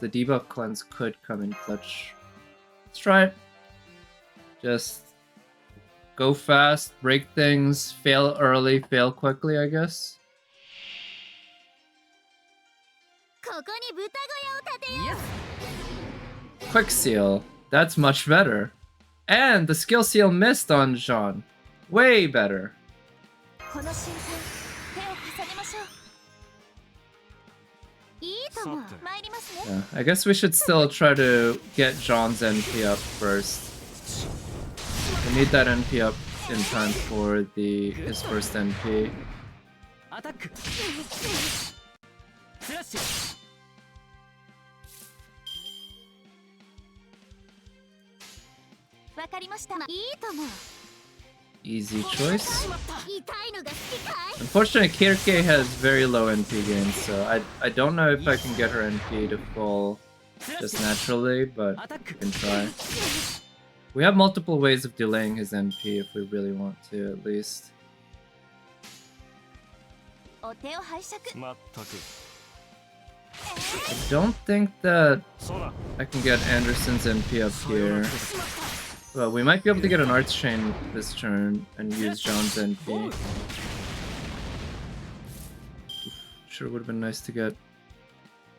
the debuff cleanse could come in clutch. Let's try it. Just go fast, break things, fail early, fail quickly, I guess. Quick seal. That's much better. And the skill seal missed on Jean. Way better. Yeah, I guess we should still try to get Jean's NP up first. We need that NP up in time for his first NP. Easy choice. Unfortunately, Kirke has very low NP gains, so I don't know if I can get her NP to full just naturally, but we can try. We have multiple ways of delaying his NP if we really want to, at least. I don't think that I can get Anderson's NP up here. Well, we might be able to get an Arts Chain this turn and use Jean's NP. Sure would have been nice to get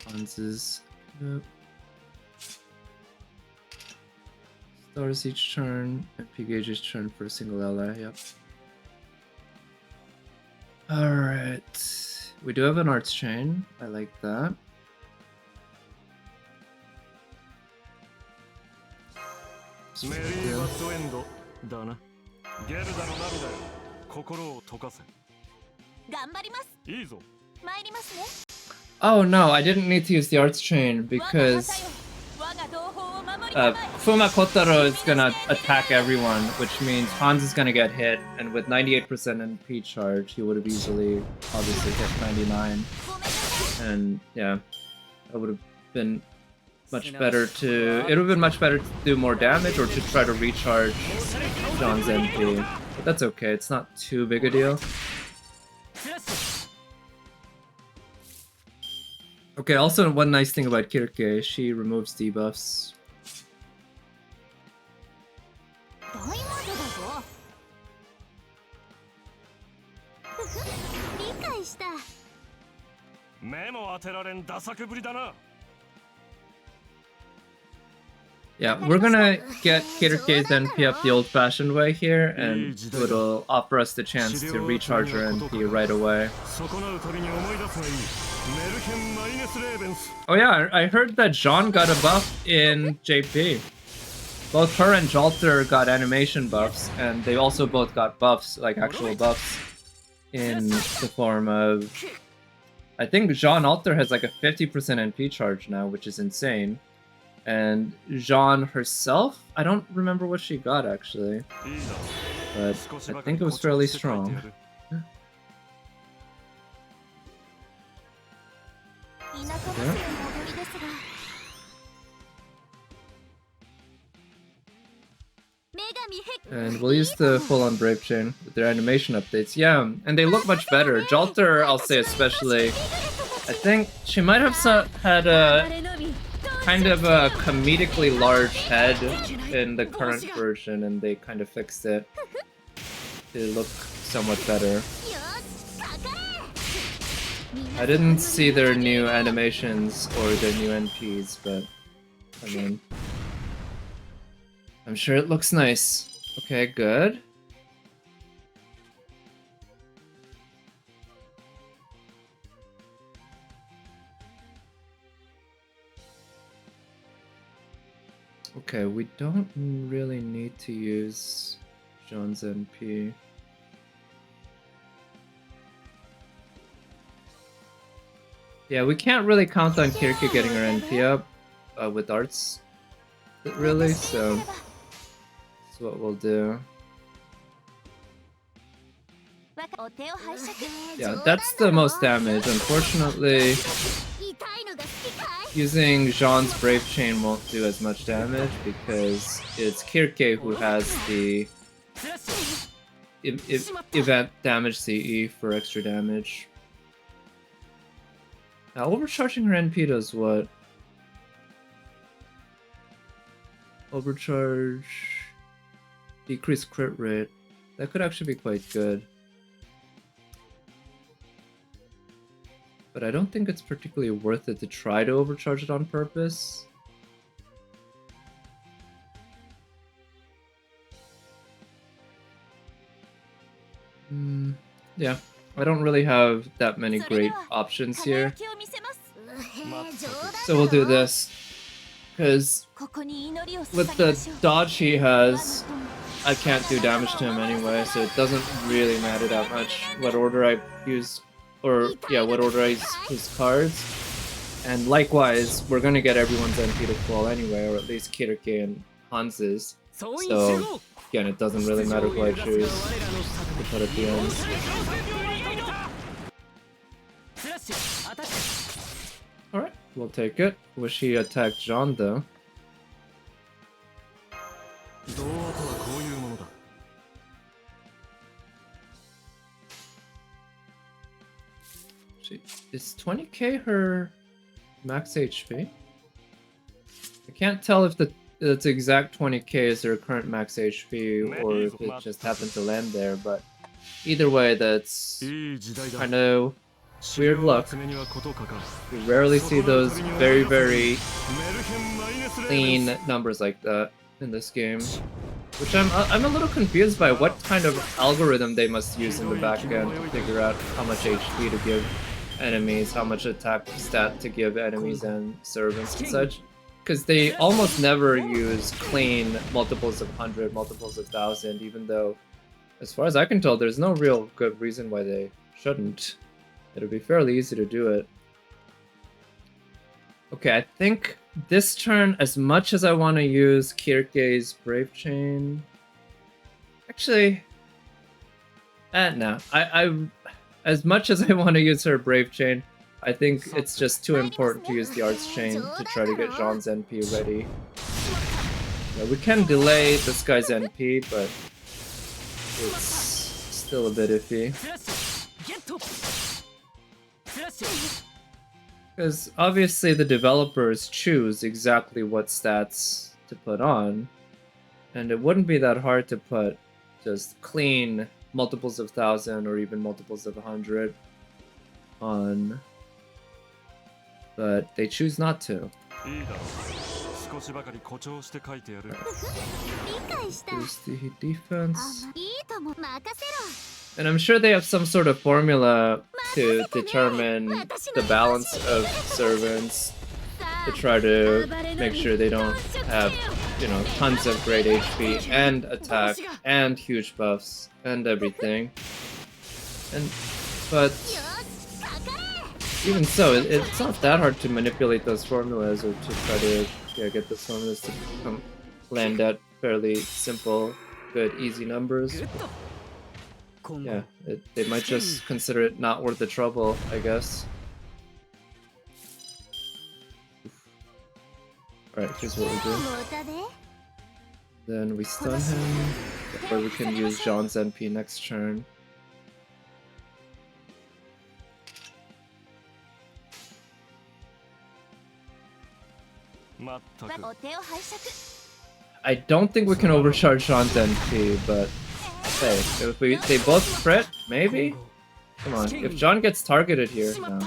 Hans's. Yep. Stars each turn, NP gauge each turn for a single ally, yep. Alright. We do have an Arts Chain. I like that. Oh no, I didn't need to use the Arts Chain because Fuuma Kotaro is gonna attack everyone, which means Hans is gonna get hit, and with 98% NP charge, he would have easily, obviously, hit 99. And yeah, that would have been much better to... It would have been much better to do more damage or to try to recharge Jean's NP. But that's okay, it's not too big a deal. Okay, also one nice thing about Kirke, she removes debuffs. Yeah, we're gonna get Kirke's NP up the old-fashioned way here, and it'll offer us the chance to recharge her NP right away. Oh yeah, I heard that Jean got a buff in JP. Both her and Jalter got animation buffs, and they also both got buffs, like actual buffs, in the form of... I think Jean Alter has like a 50% NP charge now, which is insane. And Jean herself, I don't remember what she got actually, but I think it was fairly strong. Okay. And we'll use the full-on Brave Chain with their animation updates. Yeah, and they look much better. Jalter, I'll say especially, I think she might have had a kind of a comedically large head in the current version, and they kind of fixed it to look somewhat better. I didn't see their new animations or their new NPs, but I mean, I'm sure it looks nice. Okay, good. Okay, we don't really need to use Jean's NP. Yeah, we can't really count on Kirke getting her NP up with arts, really, so that's what we'll do. Yeah, that's the most damage. Unfortunately, using Jean's Brave Chain won't do as much damage because it's Kirke who has the event damage CE for extra damage. Now, overcharging her NP does what? Overcharge, decrease crit rate. That could actually be quite good. But I don't think it's particularly worth it to try to overcharge it on purpose. Yeah, I don't really have that many great options here. So we'll do this. Because with the dodge he has, I can't do damage to him anyway, so it doesn't really matter that much what order I use, or yeah, what order I use his cards. And likewise, we're gonna get everyone's NP to full anyway, or at least Kirke and Hans's. So again, it doesn't really matter who I choose to put at the end. Alright, we'll take it. Wish he attacked Jean though. Is 20k her max HP? I can't tell if that's exact 20k is her current max HP or if it just happened to land there, but either way, that's kind of weird luck. We rarely see those very, very clean numbers like that in this game. Which I'm a little confused by what kind of algorithm they must use in the back end to figure out how much HP to give enemies, how much attack stat to give enemies and servants and such. Because they almost never use clean multiples of 100, multiples of 1000, even though, as far as I can tell, there's no real good reason why they shouldn't. It'll be fairly easy to do it. Okay, I think this turn, as much as I want to use Kirke's Brave Chain... Actually... no. As much as I want to use her Brave Chain, I think it's just too important to use the Arts Chain to try to get Jean's NP ready. Yeah, we can delay this guy's NP, but it's still a bit iffy. Because obviously the developers choose exactly what stats to put on, and it wouldn't be that hard to put just clean multiples of 1000 or even multiples of 100 on, but they choose not to. Boost the defense. And I'm sure they have some sort of formula to determine the balance of servants to try to make sure they don't have, you know, tons of great HP and attack and huge buffs and everything. But even so, it's not that hard to manipulate those formulas or to try to get those formulas to land at fairly simple, good, easy numbers. Yeah, they might just consider it not worth the trouble, I guess. Alright, here's what we do. Then we stun him, or we can use Jean's NP next turn. I don't think we can overcharge Jean's NP, but hey, if they both crit, maybe? Come on, if Jean gets targeted here, no.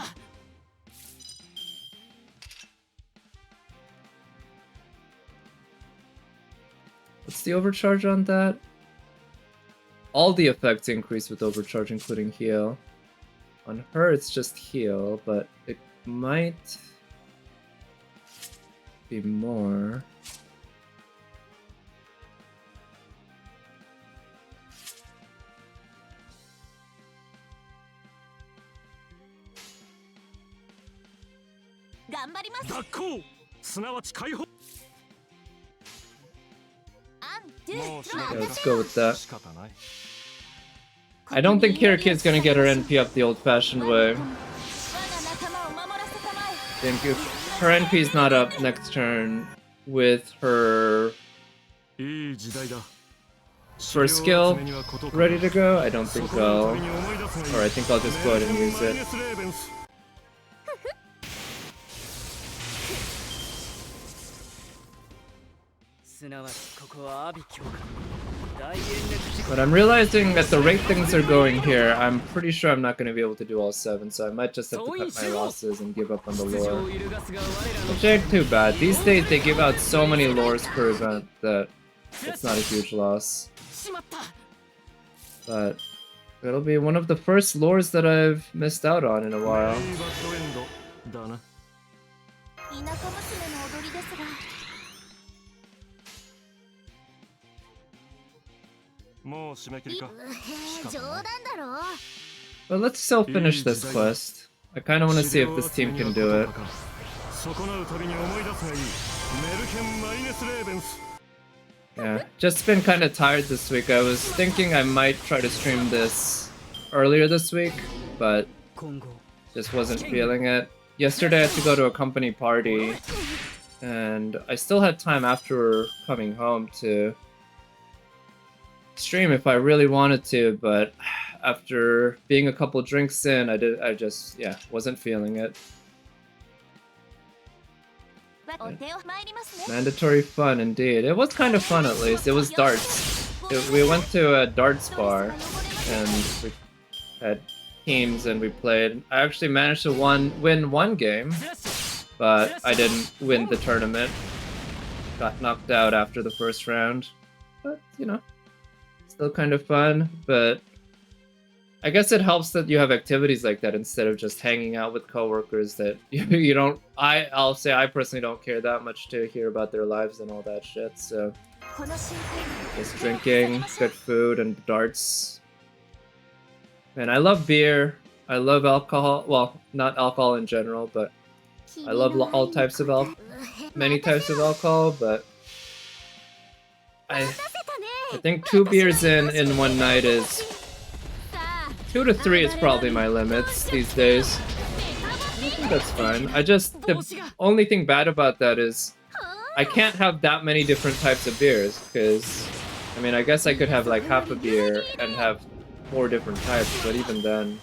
What's the overcharge on that? All the effects increase with overcharge, including heal. On her, it's just heal, but it might be more. Yeah, let's go with that. I don't think Kirke is gonna get her NP up the old-fashioned way. I think if her NP is not up next turn with her first skill ready to go, I don't think I'll... Or I think I'll just go ahead and use it. But I'm realizing at the rate things are going here, I'm pretty sure I'm not going to be able to do all 7, so I might just have to cut my losses and give up on the lore. Which ain't too bad. These days they give out so many lores per event that it's not a huge loss. But it'll be one of the first lores that I've missed out on in a while. But let's still finish this quest. I kind of want to see if this team can do it. Yeah, just been kind of tired this week. I was thinking I might try to stream this earlier this week, but just wasn't feeling it. Yesterday I had to go to a company party, and I still had time after coming home to stream if I really wanted to, but after being a couple drinks in, I just wasn't feeling it. Mandatory fun indeed. It was kind of fun, at least. It was darts. We went to a darts bar and we had teams and we played. I actually managed to win one game, but I didn't win the tournament. Got knocked out after the first round. But, you know, still kind of fun. But I guess it helps that you have activities like that instead of just hanging out with coworkers that you don't. I'll say I personally don't care that much to hear about their lives and all that shit. So just drinking, good food, and darts. And I love beer. I love alcohol. Well, not alcohol in general, but I love all types of many types of alcohol. But I think 2 beers in one night is. 2 to 3 is probably my limits these days. I think that's fine. The only thing bad about that is I can't have that many different types of beers, because, I mean, I guess I could have like half a beer and have 4 different types, but even then,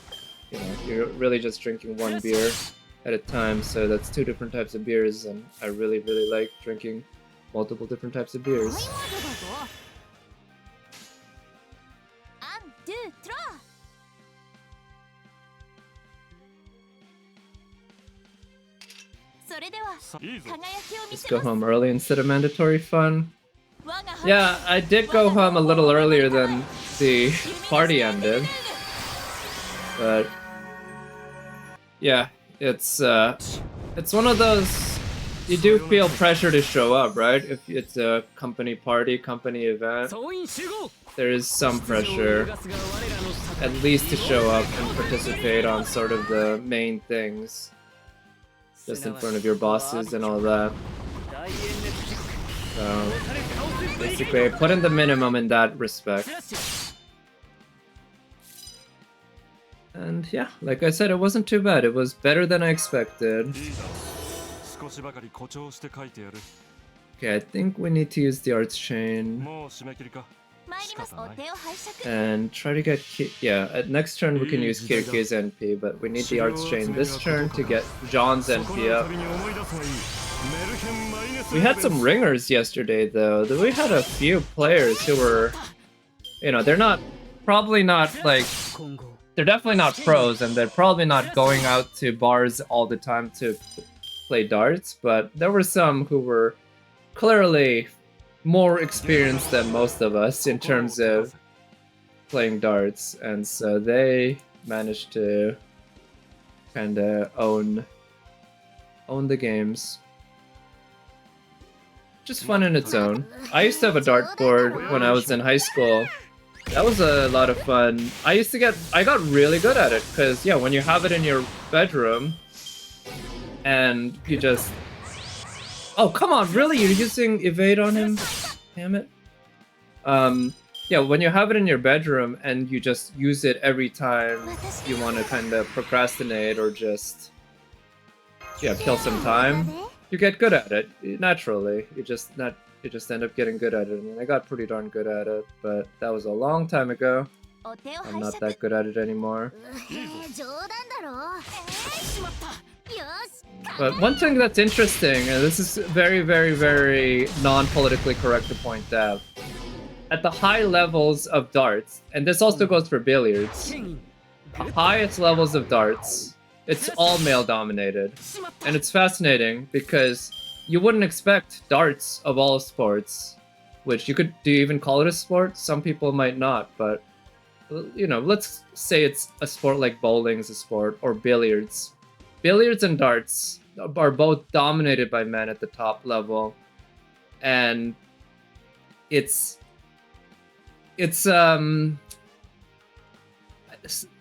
you know, you're really just drinking 1 beer at a time, so that's 2 different types of beers, and I really, really like drinking multiple different types of beers. Just go home early instead of mandatory fun. Yeah, I did go home a little earlier than the party ended. But yeah, it's one of those, you do feel pressure to show up, right? If it's a company party, company event, there is some pressure at least to show up and participate on sort of the main things. Just in front of your bosses and all that. So basically, put in the minimum in that respect. And yeah, like I said, it wasn't too bad. It was better than I expected. Okay, I think we need to use the arts chain. And try to get at next turn we can use Kirki's NP, but we need the arts chain this turn to get John's NP up. We had some ringers yesterday though. We had a few players who were, you know, they're definitely not pros, and they're probably not going out to bars all the time to play darts, but there were some who were clearly more experienced than most of us in terms of playing darts, and so they managed to kind of own the games. Just fun in its own. I used to have a dartboard when I was in high school. That was a lot of fun. I got really good at it, because yeah, when you have it in your bedroom and you just, oh, come on, really? You're using evade on him? Damn it. Yeah, when you have it in your bedroom and you just use it every time you want to kind of procrastinate or just, kill some time, you get good at it, naturally. You just end up getting good at it, and I got pretty darn good at it, but that was a long time ago. I'm not that good at it anymore. But one thing that's interesting, and this is very, very, very non-politically correct to point out, at the high levels of darts, and this also goes for billiards, the highest levels of darts, it's all male-dominated. And it's fascinating because you wouldn't expect darts of all sports, which do you even call it a sport? Some people might not, but, you know, let's say it's a sport like bowling is a sport, or billiards. Billiards and darts are both dominated by men at the top level, and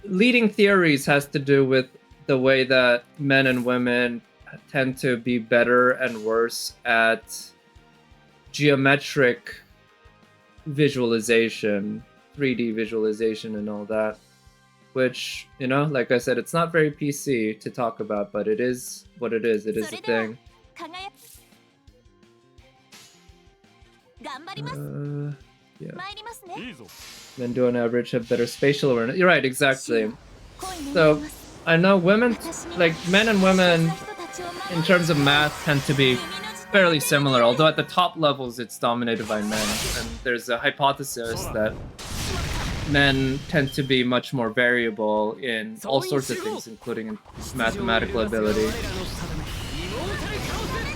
leading theories has to do with the way that men and women tend to be better and worse at geometric visualization, 3D visualization and all that. Which, you know, like I said, it's not very PC to talk about, but it is what it is. It is a thing. Yeah. Men do on average have better spatial awareness. You're right, exactly. So, I know women, like men and women, in terms of math, tend to be fairly similar, although at the top levels it's dominated by men. And there's a hypothesis that men tend to be much more variable in all sorts of things, including in mathematical ability.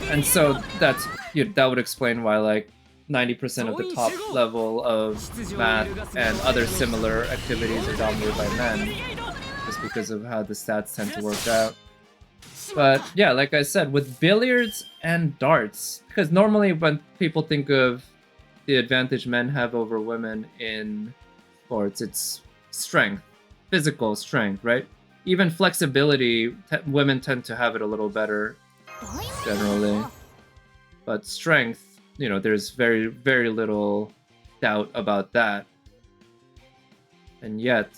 And so that would explain why like 90% of the top level of math and other similar activities are dominated by men, just because of how the stats tend to work out. But yeah, like I said, with billiards and darts, because normally when people think of the advantage men have over women in sports, it's strength, physical strength, right? Even flexibility, women tend to have it a little better generally. But strength, you know, there's very, very little doubt about that. And yet,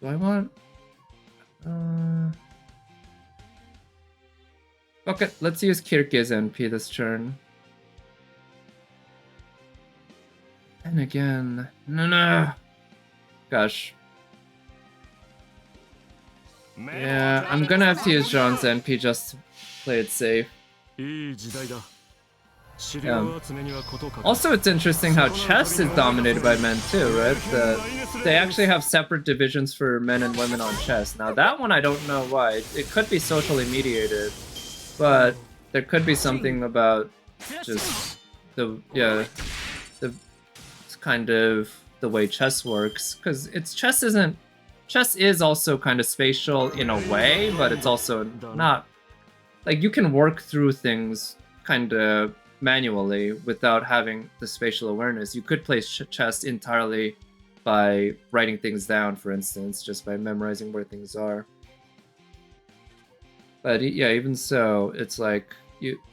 do I want... Okay, let's use Kirke's NP this turn. And again, no. Gosh. Yeah, I'm gonna have to use Jean's NP just to play it safe. Also, it's interesting how chess is dominated by men too, right? They actually have separate divisions for men and women on chess. Now that one I don't know why. It could be socially mediated, but there could be something about just kind of the way chess works, because chess is also kind of spatial in a way, but it's also not like you can work through things kind of manually without having the spatial awareness. You could play chess entirely by writing things down, for instance, just by memorizing where things are. But yeah, even so, it's like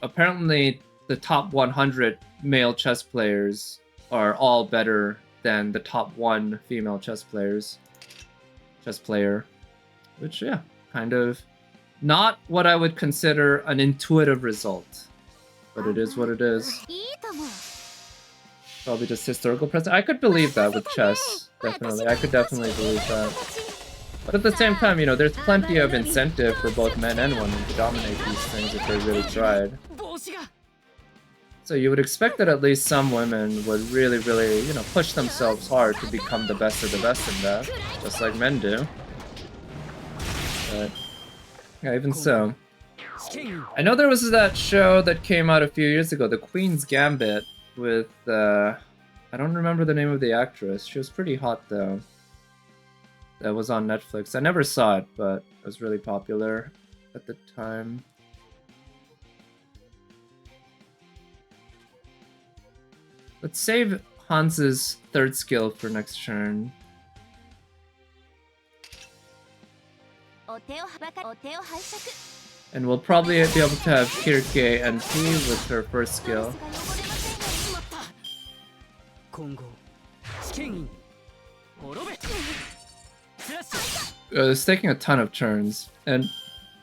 apparently the top 100 male chess players are all better than the top 1 female chess player, which, yeah, kind of not what I would consider an intuitive result, but it is what it is. Probably just historical precedent. I could believe that with chess, definitely. I could definitely believe that. But at the same time, you know, there's plenty of incentive for both men and women to dominate these things if they really tried. So you would expect that at least some women would really, really, you know, push themselves hard to become the best of the best in that, just like men do. But yeah, even so. I know there was that show that came out a few years ago, The Queen's Gambit, with, I don't remember the name of the actress. She was pretty hot though. That was on Netflix. I never saw it, but it was really popular at the time. Let's save Hans's third skill for next turn. And we'll probably be able to have Kirke NP with her first skill. It's taking a ton of turns, and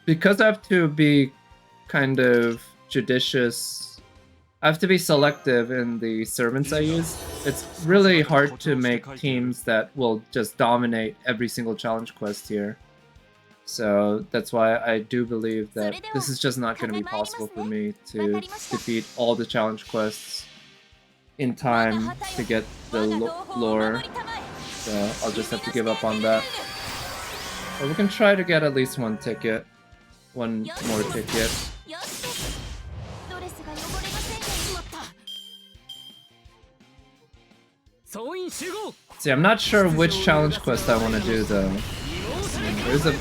because I have to be kind of judicious, I have to be selective in the servants I use. It's really hard to make teams that will just dominate every single challenge quest here. So that's why I do believe that this is just not going to be possible for me to defeat all the challenge quests in time to get the lore. So I'll just have to give up on that. But we can try to get at least one ticket. One more ticket. See, I'm not sure which challenge quest I want to do though.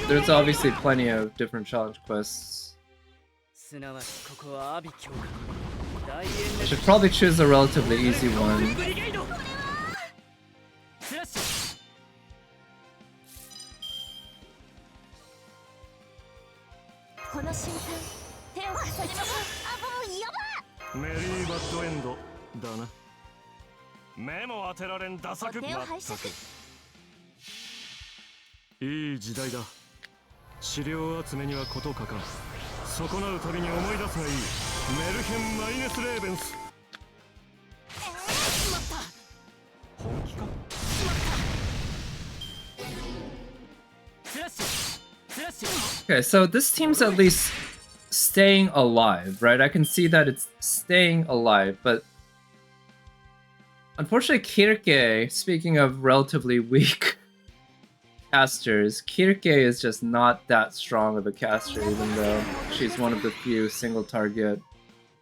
There's obviously plenty of different challenge quests. I should probably choose a relatively easy one. Okay, so this team's at least staying alive, right? I can see that it's staying alive, but unfortunately Kirke, speaking of relatively weak casters, Kirke is just not that strong of a caster, even though she's one of the few single target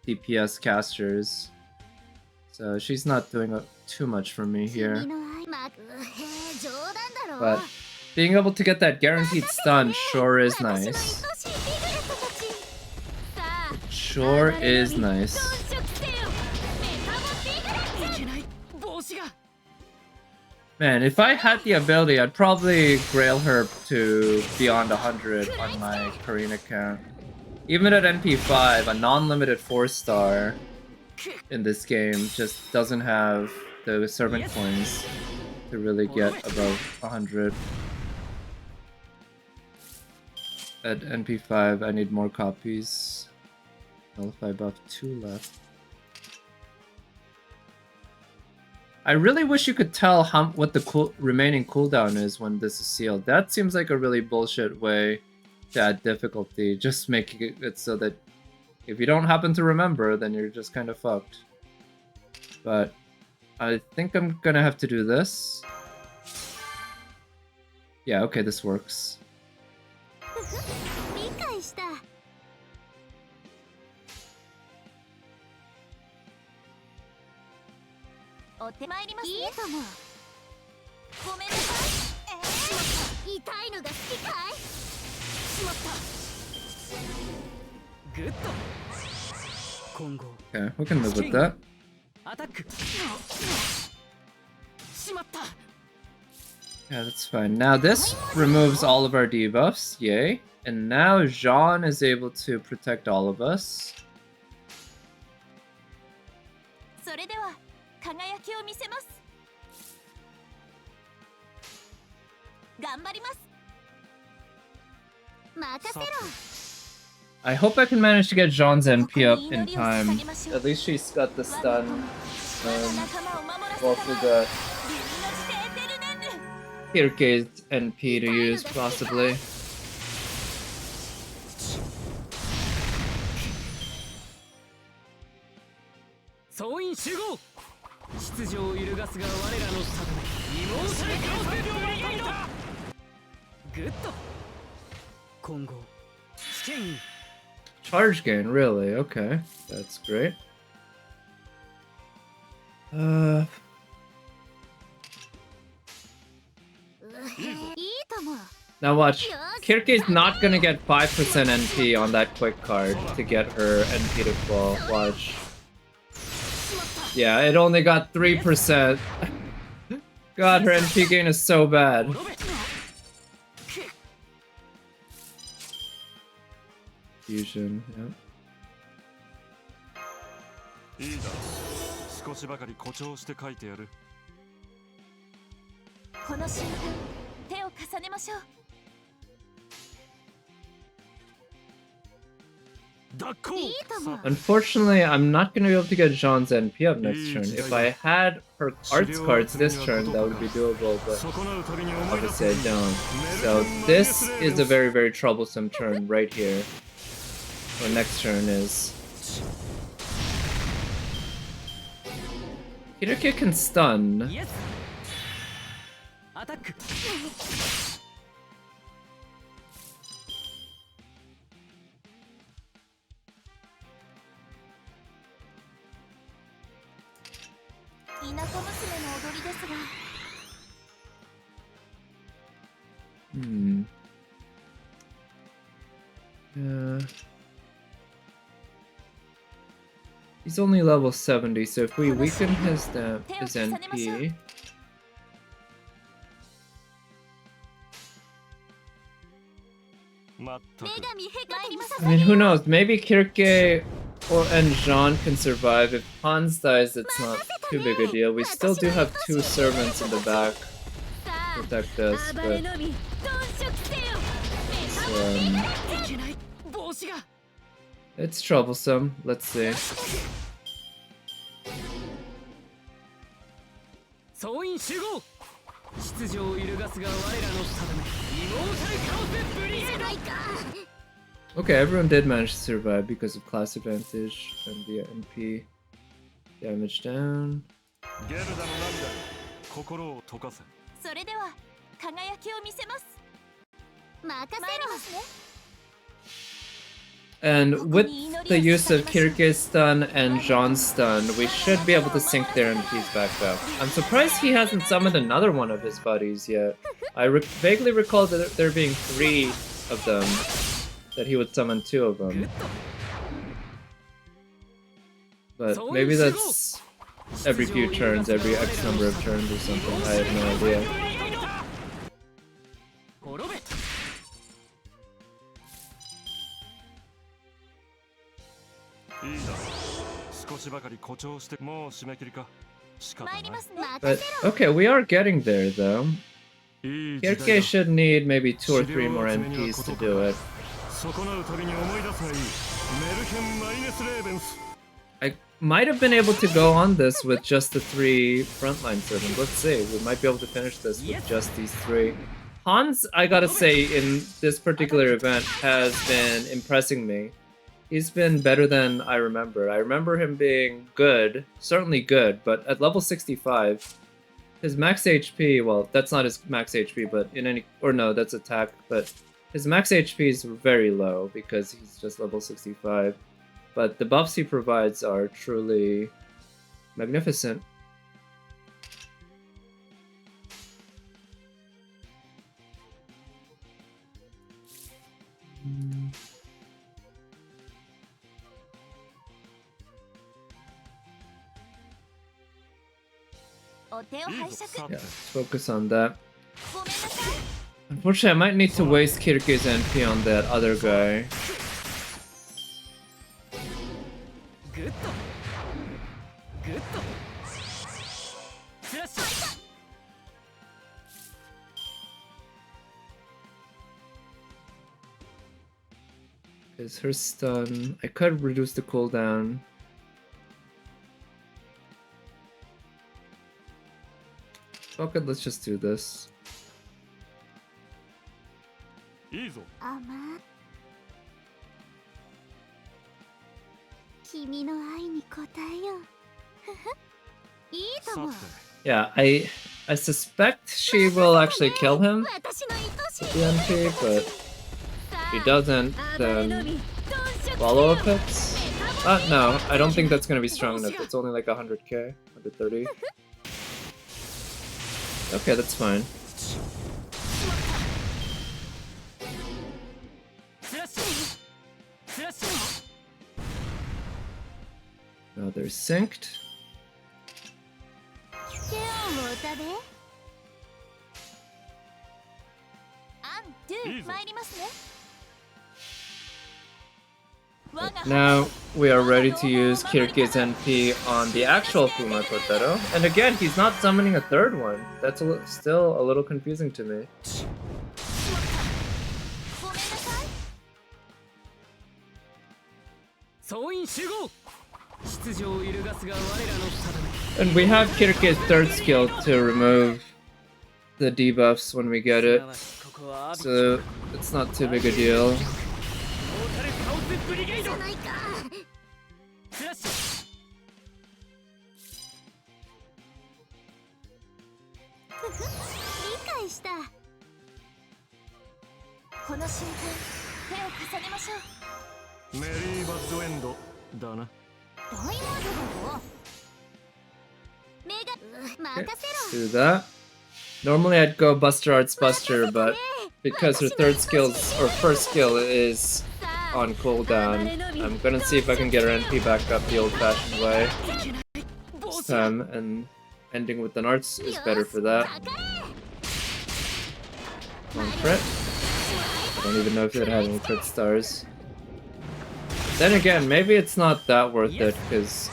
DPS casters. So she's not doing too much for me here. But being able to get that guaranteed stun sure is nice. Sure is nice. Man, if I had the ability, I'd probably grail her to beyond 100 on my Korean account. Even at NP5, a non-limited 4-star in this game just doesn't have the servant coins to really get above 100. At NP5, I need more copies. Nullify buff 2 left. I really wish you could tell what the remaining cooldown is when this is sealed. That seems like a really bullshit way to add difficulty. Just making it so that if you don't happen to remember, then you're just kind of fucked. But I think I'm gonna have to do this. Yeah, okay, this works. Okay, we can live with that. Yeah, that's fine. Now this removes all of our debuffs, yay. And now Jean is able to protect all of us. I hope I can manage to get Jean's NP up in time. At least she's got the stun. Also got Kirke's NP to use, possibly. Charge gain, really? Okay, that's great. Now watch, Kirke's not gonna get 5% NP on that quick card to get her NP to full. Watch. Yeah, it only got 3%. God, her NP gain is so bad. Fusion, yeah. Unfortunately, I'm not going to be able to get Jean's NP up next turn. If I had her arts cards this turn, that would be doable, but obviously I don't. So this is a very, very troublesome turn right here. Or next turn is... Kirike can stun. He's only level 70, so if we weaken his NP... I mean, who knows? Maybe Kirke and Jean can survive. If Hans dies, it's not too big a deal. We still do have 2 servants in the back to protect us, but... it's troublesome. Let's see. Okay, everyone did manage to survive because of class advantage and the NP. Damage down. And with the use of Kirike's stun and Jean's stun, we should be able to sync their NPs back up. I'm surprised he hasn't summoned another one of his buddies yet. I vaguely recall that there being 3 of them, that he would summon 2 of them. But maybe that's every few turns, every X number of turns or something. I have no idea. But okay, we are getting there though. Kirke should need maybe 2 or 3 more NPs to do it. I might have been able to go on this with just the 3 frontline servants. Let's see, we might be able to finish this with just these 3. Hans, I gotta say, in this particular event has been impressing me. He's been better than I remember. I remember him being good, certainly good, but at level 65, his max HP, well, that's not his max HP, but in any, or no, that's attack, but his max HP is very low because he's just level 65. But the buffs he provides are truly magnificent. Yeah, focus on that. Unfortunately, I might need to waste Kirike's NP on that other guy. Is her stun? I could reduce the cooldown. Okay, let's just do this. Yeah, I suspect she will actually kill him with the NP, but if he doesn't, then follow-up hits? No, I don't think that's gonna be strong enough. It's only like 100k, 130. Okay, that's fine. Now they're synced. Now we are ready to use Kirike's NP on the actual Fuuma Kotaro. And again, he's not summoning a third one. That's still a little confusing to me. And we have Kirke's third skill to remove the debuffs when we get it, so it's not too big a deal. Do that. Normally I'd go Buster Arts Buster, but because her third skill or first skill is on cooldown, I'm gonna see if I can get her NP back up the old-fashioned way this time, and ending with an arts is better for that. One crit. I don't even know if it had any crit stars. Then again, maybe it's not that worth it, because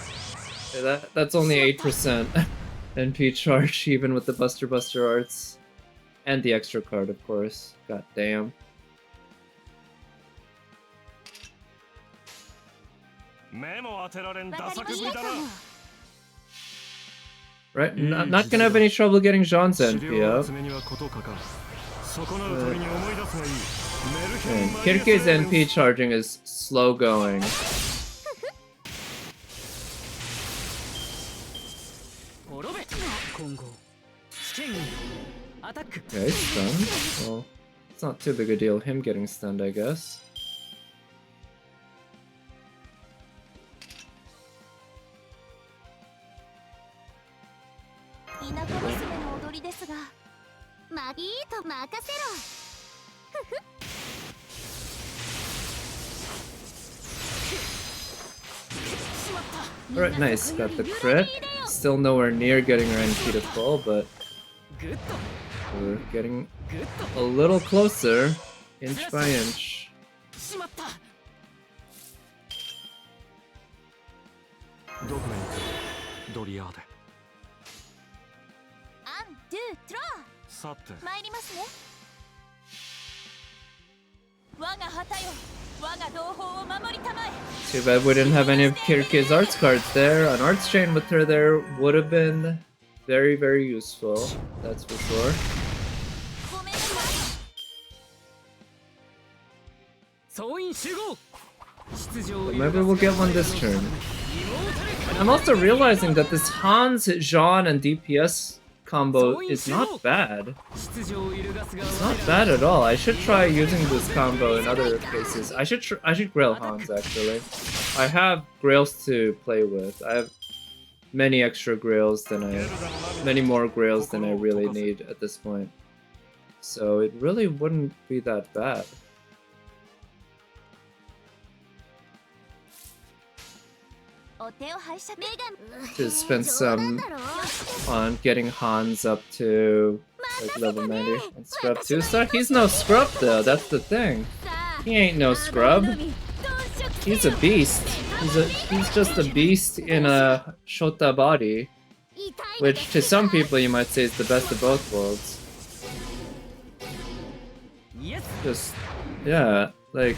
that's only 8% NP charge, even with the Buster arts. And the extra card, of course. God damn. Right, not gonna have any trouble getting Jean's NP up. Kirke's NP charging is slow going. Okay, stunned. Well, it's not too big a deal, him getting stunned, I guess. Alright, nice. Got the crit. Still nowhere near getting her NP to full, but we're getting a little closer, inch by inch. Too bad we didn't have any of Kirke's arts cards there. An arts chain with her there would have been very, very useful, that's for sure. But maybe we'll get one this turn. I'm also realizing that this Hans, Jean, and DPS combo is not bad. It's not bad at all. I should try using this combo in other cases. I should grail Hans, actually. I have grails to play with. I have many extra grails many more grails than I really need at this point. So it really wouldn't be that bad. To spend some on getting Hans up to like level 90 and scrub 2-star. He's no scrub though, that's the thing. He ain't no scrub. He's a beast. He's just a beast in a Shota body, which to some people you might say is the best of both worlds. Just, yeah, like,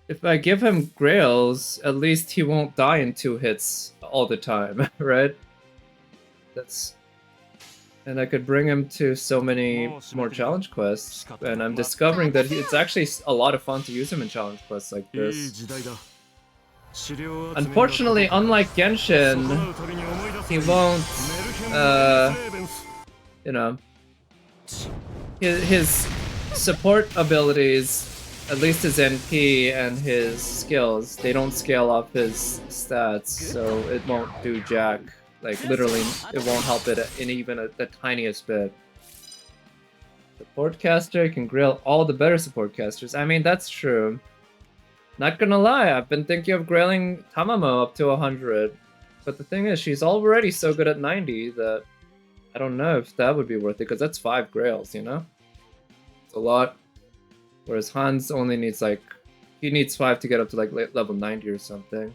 if I give him grails, at least he won't die in 2 hits all the time, right? And I could bring him to so many more challenge quests, and I'm discovering that it's actually a lot of fun to use him in challenge quests like this. Unfortunately, unlike Genshin, he won't, you know, his support abilities, at least his NP and his skills, they don't scale up his stats, so it won't do jack. Like, literally, it won't help it in even the tiniest bit. Support caster can grill all the better support casters. I mean, that's true. Not gonna lie, I've been thinking of grailing Tamamo up to 100. But the thing is, she's already so good at 90 that I don't know if that would be worth it, because that's 5 grails, you know? It's a lot. Whereas Hans only needs like, he needs 5 to get up to like level 90 or something.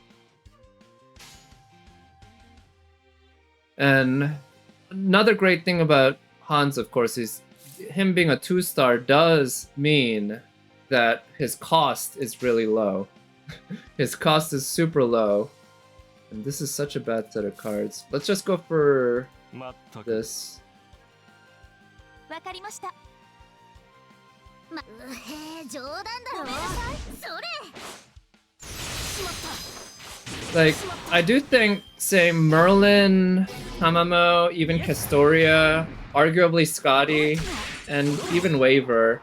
And another great thing about Hans, of course, is him being a 2-star does mean that his cost is really low. His cost is super low. And this is such a bad set of cards. Let's just go for this. Like, I do think, say, Merlin, Hamamo, even Castoria, arguably Scotty, and even Waver,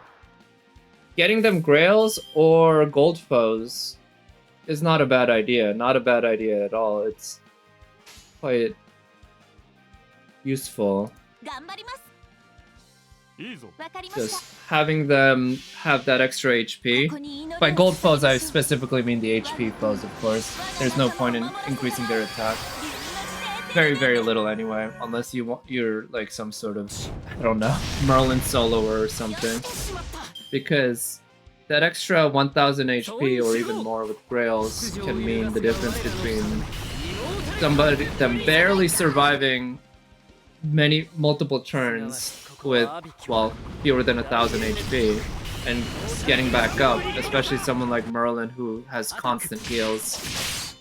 getting them Grails or Gold Foes is not a bad idea. Not a bad idea at all. It's quite useful. Just having them have that extra HP. By Gold Foes, I specifically mean the HP foes, of course. There's no point in increasing their attack. Very, very little anyway, unless you're like some sort of, I don't know, Merlin soloer or something. Because that extra 1000 HP or even more with Grails can mean the difference between them barely surviving multiple turns with, well, fewer than 1000 HP and getting back up, especially someone like Merlin who has constant heals,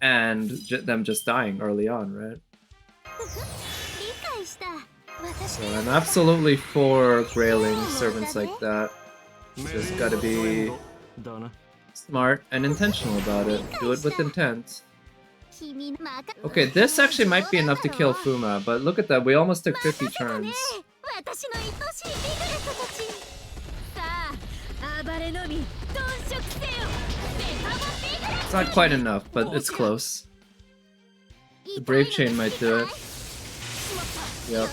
and them just dying early on, right? So I'm absolutely for grailing servants like that. Just gotta be smart and intentional about it. Do it with intent. Okay, this actually might be enough to kill Fuuma, but look at that, we almost took 50 turns. It's not quite enough, but it's close. The Brave Chain might do it. Yep.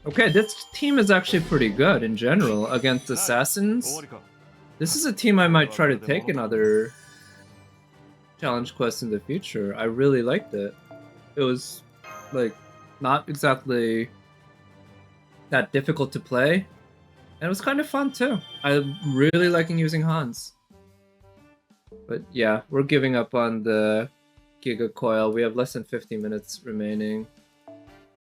Okay, this team is actually pretty good in general against assassins. This is a team I might try to take in other challenge quests in the future. I really liked it. It was, like, not exactly that difficult to play, and it was kind of fun too. I'm really liking using Hans. But yeah, we're giving up on the Giga Coil. We have less than 50 minutes remaining.